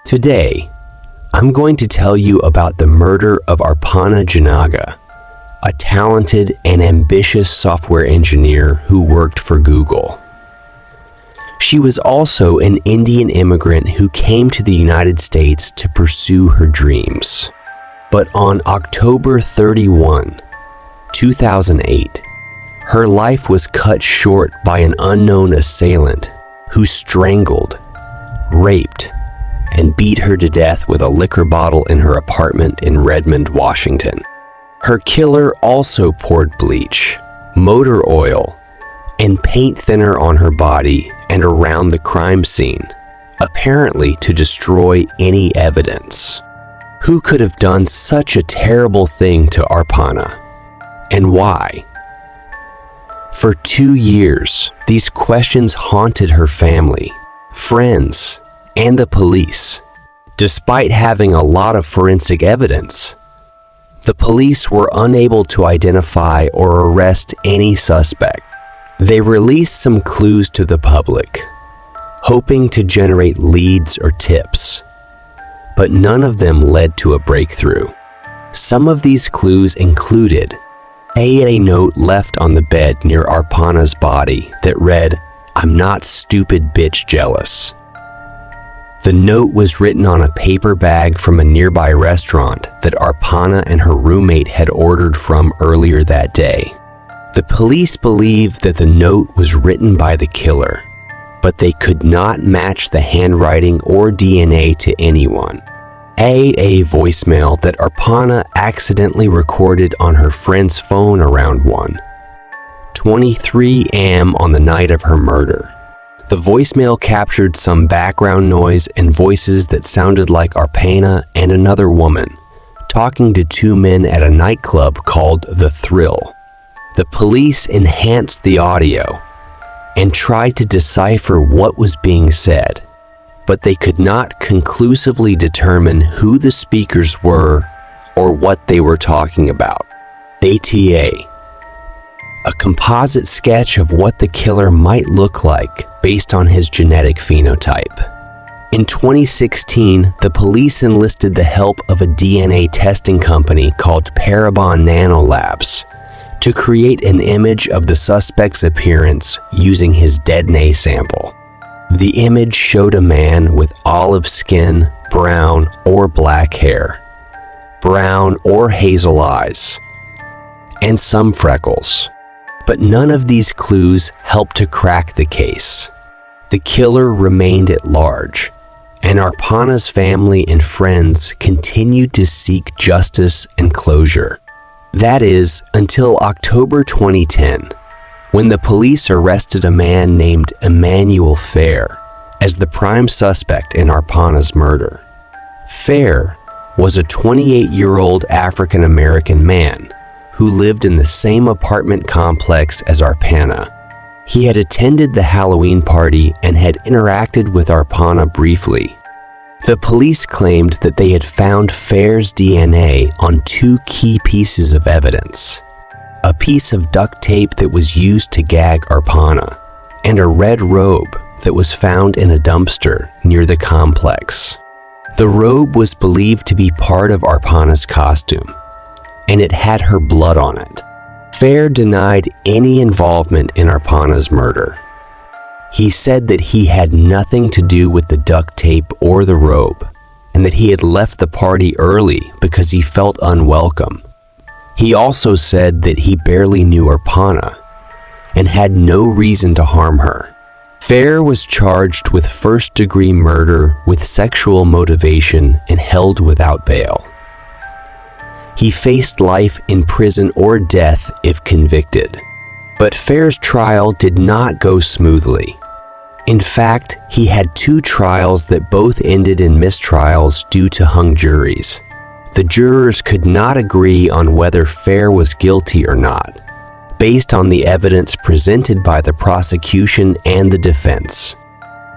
Today, I'm going to tell you about the murder of Arpana Jinaga, a talented and ambitious software engineer who worked for Google. She was also an Indian immigrant who came to the United States to pursue her dreams. But on October 31, 2008, her life was cut short by an unknown assailant who strangled, raped, and beat her to death with a liquor bottle in her apartment in Redmond, Washington. Her killer also poured bleach, motor oil, and paint thinner on her body and around the crime scene, apparently to destroy any evidence. Who could have done such a terrible thing to Arpana? And why? For 2 years, these questions haunted her family, friends, and the police. Despite having a lot of forensic evidence, the police were unable to identify or arrest any suspect. They released some clues to the public, hoping to generate leads or tips, but none of them led to a breakthrough. Some of these clues included a note left on the bed near Arpana's body that read, "I'm not stupid bitch jealous." The note was written on a paper bag from a nearby restaurant that Arpana and her roommate had ordered from earlier that day. The police believed that the note was written by the killer, but they could not match the handwriting or DNA to anyone. A voicemail that Arpana accidentally recorded on her friend's phone around 1:23 a.m. on the night of her murder. The voicemail captured some background noise and voices that sounded like Arpana and another woman talking to two men at a nightclub called The Thrill. The police enhanced the audio and tried to decipher what was being said, but they could not conclusively determine who the speakers were or what they were talking about. ATA, a composite sketch of what the killer might look like based on his genetic phenotype. In 2016, the police enlisted the help of a DNA testing company called Parabon Nanolabs to create an image of the suspect's appearance using his DNA sample. The image showed a man with olive skin, brown or black hair, brown or hazel eyes, and some freckles. But none of these clues helped to crack the case. The killer remained at large, and Arpana's family and friends continued to seek justice and closure. That is, until October 2010, when the police arrested a man named Emmanuel Fair as the prime suspect in Arpana's murder. Fair was a 28-year-old African-American man who lived in the same apartment complex as Arpana. He had attended the Halloween party and had interacted with Arpana briefly. The police claimed that they had found Fair's DNA on two key pieces of evidence: a piece of duct tape that was used to gag Arpana, and a red robe that was found in a dumpster near the complex. The robe was believed to be part of Arpana's costume, and it had her blood on it. Fair denied any involvement in Arpana's murder. He said that he had nothing to do with the duct tape or the robe, and that he had left the party early because he felt unwelcome. He also said that he barely knew Arpana and had no reason to harm her. Fair was charged with first-degree murder with sexual motivation and held without bail. He faced life in prison or death if convicted. But Fair's trial did not go smoothly. In fact, he had 2 trials that both ended in mistrials due to hung juries. The jurors could not agree on whether Fair was guilty or not, based on the evidence presented by the prosecution and the defense.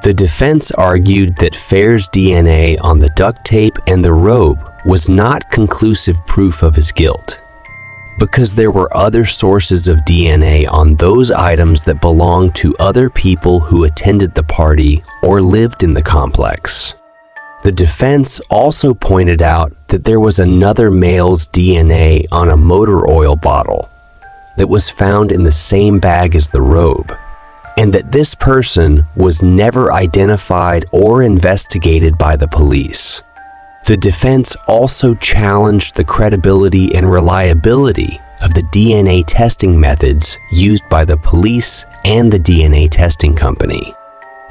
The defense argued that Fair's DNA on the duct tape and the robe was not conclusive proof of his guilt, because there were other sources of DNA on those items that belonged to other people who attended the party or lived in the complex. The defense also pointed out that there was another male's DNA on a motor oil bottle that was found in the same bag as the robe, and that this person was never identified or investigated by the police. The defense also challenged the credibility and reliability of the DNA testing methods used by the police and the DNA testing company.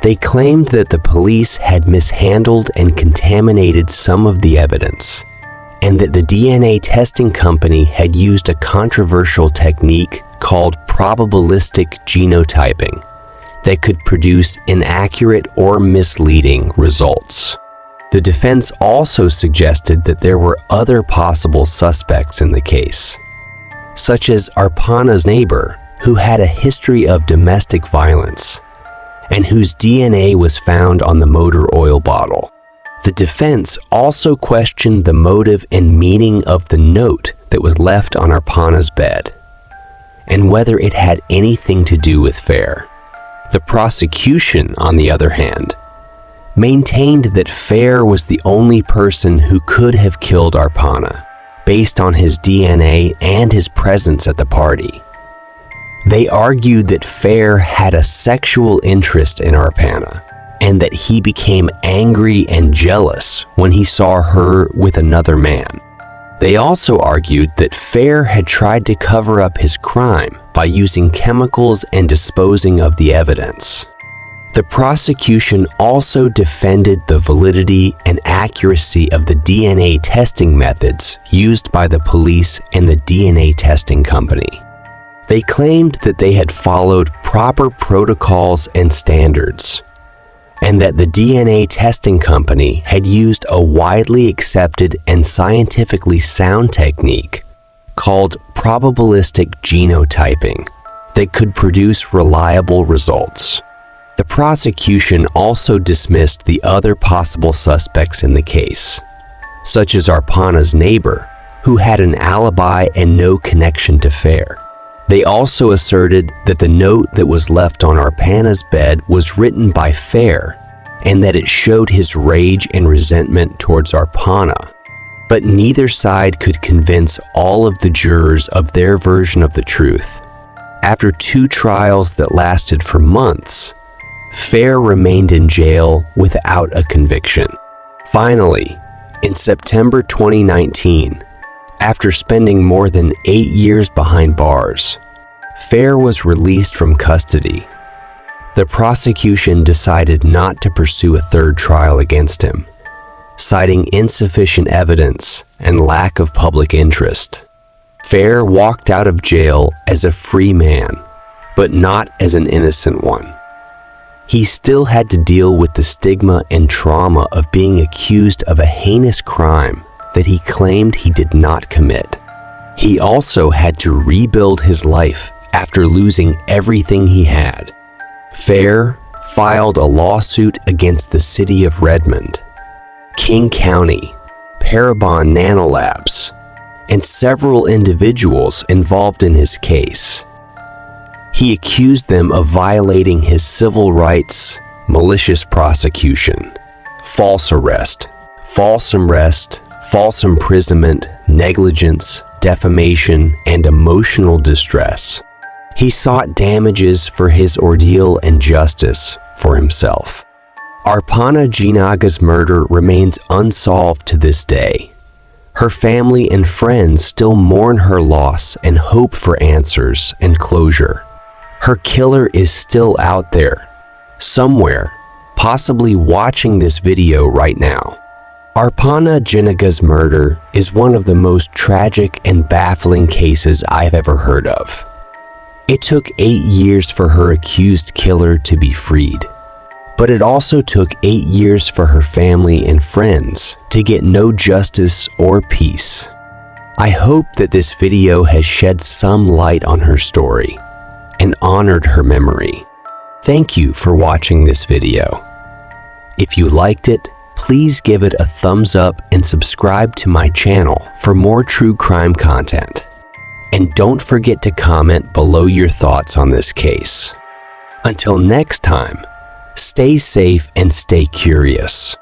They claimed that the police had mishandled and contaminated some of the evidence, and that the DNA testing company had used a controversial technique called probabilistic genotyping that could produce inaccurate or misleading results. The defense also suggested that there were other possible suspects in the case, such as Arpana's neighbor, who had a history of domestic violence and whose DNA was found on the motor oil bottle. The defense also questioned the motive and meaning of the note that was left on Arpana's bed, and whether it had anything to do with Fair. The prosecution, on the other hand, maintained that Fair was the only person who could have killed Arpana, based on his DNA and his presence at the party. They argued that Fair had a sexual interest in Arpana, and that he became angry and jealous when he saw her with another man. They also argued that Fair had tried to cover up his crime by using chemicals and disposing of the evidence. The prosecution also defended the validity and accuracy of the DNA testing methods used by the police and the DNA testing company. They claimed that they had followed proper protocols and standards, and that the DNA testing company had used a widely accepted and scientifically sound technique called probabilistic genotyping that could produce reliable results. The prosecution also dismissed the other possible suspects in the case, such as Arpana's neighbor, who had an alibi and no connection to Fair. They also asserted that the note that was left on Arpana's bed was written by Fair, and that it showed his rage and resentment towards Arpana. But neither side could convince all of the jurors of their version of the truth. After 2 trials that lasted for months, Fair remained in jail without a conviction. Finally, in September 2019, after spending more than 8 years behind bars, Fair was released from custody. The prosecution decided not to pursue a 3rd trial against him, citing insufficient evidence and lack of public interest. Fair walked out of jail as a free man, but not as an innocent one. He still had to deal with the stigma and trauma of being accused of a heinous crime that he claimed he did not commit. He also had to rebuild his life after losing everything he had. Fair filed a lawsuit against the city of Redmond, King County, Parabon Nanolabs, and several individuals involved in his case. He accused them of violating his civil rights, malicious prosecution, false arrest, false imprisonment, negligence, defamation, and emotional distress. He sought damages for his ordeal and justice for himself. Arpana Jinaga's murder remains unsolved to this day. Her family and friends still mourn her loss and hope for answers and closure. Her killer is still out there, somewhere, possibly watching this video right now. Arpana Jinaga's murder is one of the most tragic and baffling cases I've ever heard of. It took 8 years for her accused killer to be freed, but it also took 8 years for her family and friends to get no justice or peace. I hope that this video has shed some light on her story and honored her memory. Thank you for watching this video. If you liked it, please give it a thumbs up and subscribe to my channel for more true crime content. And don't forget to comment below your thoughts on this case. Until next time, stay safe and stay curious.